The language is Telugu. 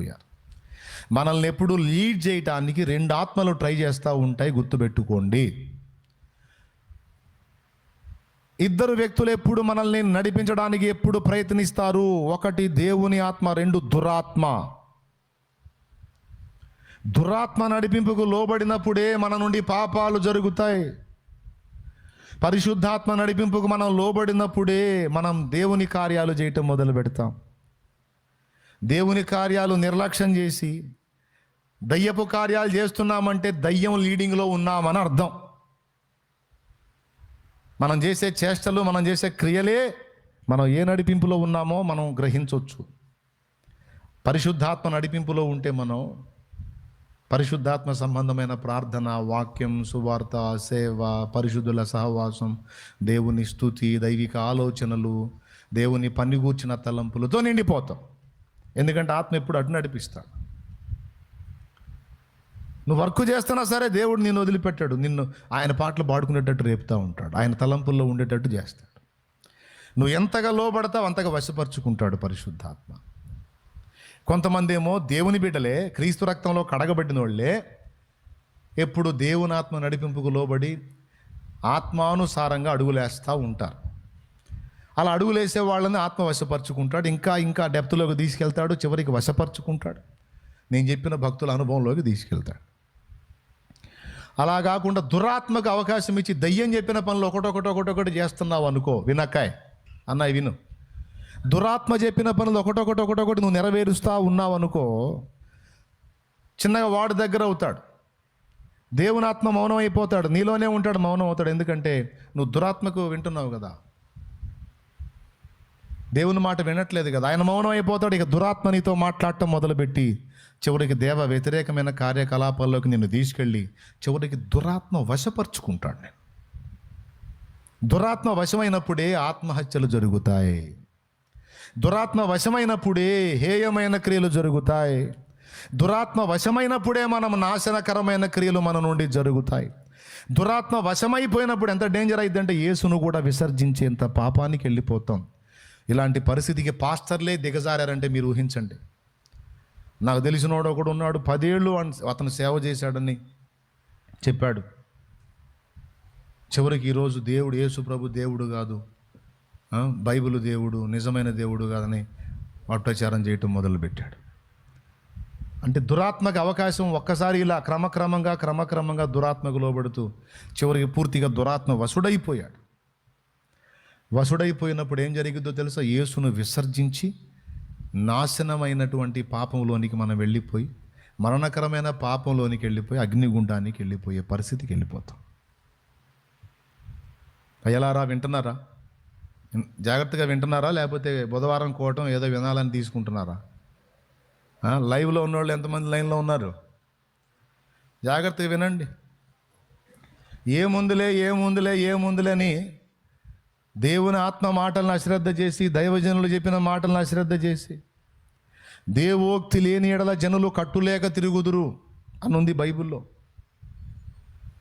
అయిపోయారు. మనల్ని ఎప్పుడు లీడ్ చేయటానికి రెండు ఆత్మలు ట్రై చేస్తూ ఉంటాయి, గుర్తుపెట్టుకోండి. ఇద్దరు వ్యక్తులు ఎప్పుడు మనల్ని నడిపించడానికి ఎప్పుడు ప్రయత్నిస్తారు? ఒకటి దేవుని ఆత్మ, రెండు దురాత్మ. దురాత్మ నడిపింపుకు లోబడినప్పుడే మన నుండి పాపాలు జరుగుతాయి. పరిశుద్ధాత్మ నడిపింపుకు మనం లోబడినప్పుడే మనం దేవుని కార్యాలు చేయటం మొదలు పెడతాం. దేవుని కార్యాలు నిర్లక్ష్యం చేసి దయ్యపు కార్యాలు చేస్తున్నామంటే దయ్యం లీడింగ్లో ఉన్నామని అర్థం. మనం చేసే చేష్టలు, మనం చేసే క్రియలే మనం ఏ నడిపింపులో ఉన్నామో మనం గ్రహించవచ్చు. పరిశుద్ధాత్మ నడిపింపులో ఉంటే మనం పరిశుద్ధాత్మ సంబంధమైన ప్రార్థన, వాక్యం, సువార్త, సేవ, పరిశుద్ధుల సహవాసం, దేవుని స్తుతి, దైవిక ఆలోచనలు, దేవుని పనిగూర్చిన తలంపులతో నిండిపోతాం. ఎందుకంటే ఆత్మ ఎప్పుడు అటు నడిపిస్తాడు. నువ్వు వర్క్ చేస్తున్నా సరే దేవుడు నిన్ను వదిలిపెట్టాడు. నిన్ను ఆయన పాటలు పాడుకునేటట్టు రేపుతూ ఉంటాడు, ఆయన తలంపుల్లో ఉండేటట్టు చేస్తాడు. నువ్వు ఎంతగా లోబడతావు అంతగా వశపరుచుకుంటాడు పరిశుద్ధాత్మ. కొంతమంది ఏమో దేవుని బిడ్డలే, క్రీస్తు రక్తంలో కడగబడిన వాళ్ళే, ఎప్పుడు దేవుని ఆత్మ నడిపింపుకు లోబడి ఆత్మానుసారంగా అడుగులేస్తూ ఉంటారు. అలా అడుగులేసే వాళ్ళని ఆత్మ వశపరుచుకుంటాడు, ఇంకా ఇంకా డెప్త్లోకి తీసుకెళ్తాడు, చివరికి వశపరుచుకుంటాడు, నేను చెప్పిన భక్తుల అనుభవంలోకి తీసుకెళ్తాడు. అలా కాకుండా దురాత్మకు అవకాశం ఇచ్చి దయ్యం చెప్పిన పనులు ఒకటొకటి చేస్తున్నావు అనుకో, వినక్కాయ్ అన్నయ్య విను, దురాత్మ చెప్పిన పనులు ఒకటొకటి నువ్వు నెరవేరుస్తూ ఉన్నావు అనుకో, చిన్నగా వాడు దగ్గర అవుతాడు. దేవుని ఆత్మ మౌనం అయిపోతాడు, నీలోనే ఉంటాడు, మౌనం అవుతాడు. ఎందుకంటే నువ్వు దురాత్మకు వింటున్నావు కదా, దేవుని మాట వినట్లేదు కదా, ఆయన మౌనం అయిపోతాడు. ఇక దురాత్మ నీతో మాట్లాడటం మొదలుపెట్టి చివరికి దేవ వ్యతిరేకమైన కార్యకలాపాల్లోకి నిన్ను తీసుకెళ్ళి చివరికి దురాత్మ వశపరుచుకుంటాడు. నేను దురాత్మ వశమైనప్పుడే ఆత్మహత్యలు జరుగుతాయి. దురాత్మ వశమైనప్పుడే హేయమైన క్రియలు జరుగుతాయి. దురాత్మ వశమైనప్పుడే మనం నాశనకరమైన క్రియలు మన నుండి జరుగుతాయి. దురాత్మ వశమైపోయినప్పుడు ఎంత డేంజర్ అయిందంటే యేసును కూడా విసర్జించేంత పాపానికి వెళ్ళిపోతాం. ఇలాంటి పరిస్థితికి పాస్టర్లే దిగజారంటే మీరు ఊహించండి. నాకు తెలిసినోడు ఒకడు ఉన్నాడు, 10 ఏళ్ళు అతను సేవ చేశాడని చెప్పాడు. చివరికి ఈరోజు దేవుడు, యేసు ప్రభు దేవుడు కాదు, బైబిల్ దేవుడు, నిజమైన దేవుడు కాదని అత్యాచారం చేయటం మొదలుపెట్టాడు. అంటే దురాత్మకు అవకాశం ఒక్కసారి ఇలా క్రమక్రమంగా దురాత్మకు లోబడుతూ చివరికి పూర్తిగా దురాత్మ వశుడైపోయాడు. వశుడైపోయినప్పుడు ఏం జరిగిందో తెలుసా? యేసును విసర్జించి నాశనమైనటువంటి పాపంలోనికి మనం వెళ్ళిపోయి, మరణకరమైన పాపంలోనికి వెళ్ళిపోయి అగ్నిగుండానికి వెళ్ళిపోయే పరిస్థితికి వెళ్ళిపోతాం. అయ్యలారా వింటున్నారా? జాగ్రత్తగా వింటున్నారా? లేకపోతే బుధవారం కోవటం ఏదో వినాలని తీసుకుంటున్నారా? లైవ్లో ఉన్నవాళ్ళు ఎంతమంది లైన్లో ఉన్నారు? జాగ్రత్తగా వినండి. ఏముందులే అని దేవుని ఆత్మ మాటలను అశ్రద్ధ చేసి, దైవజనులు చెప్పిన మాటలను అశ్రద్ధ చేసి, దేవోక్తి లేని ఎడల జనులు కట్టులేక తిరుగుదురు అనుంది బైబిల్లో.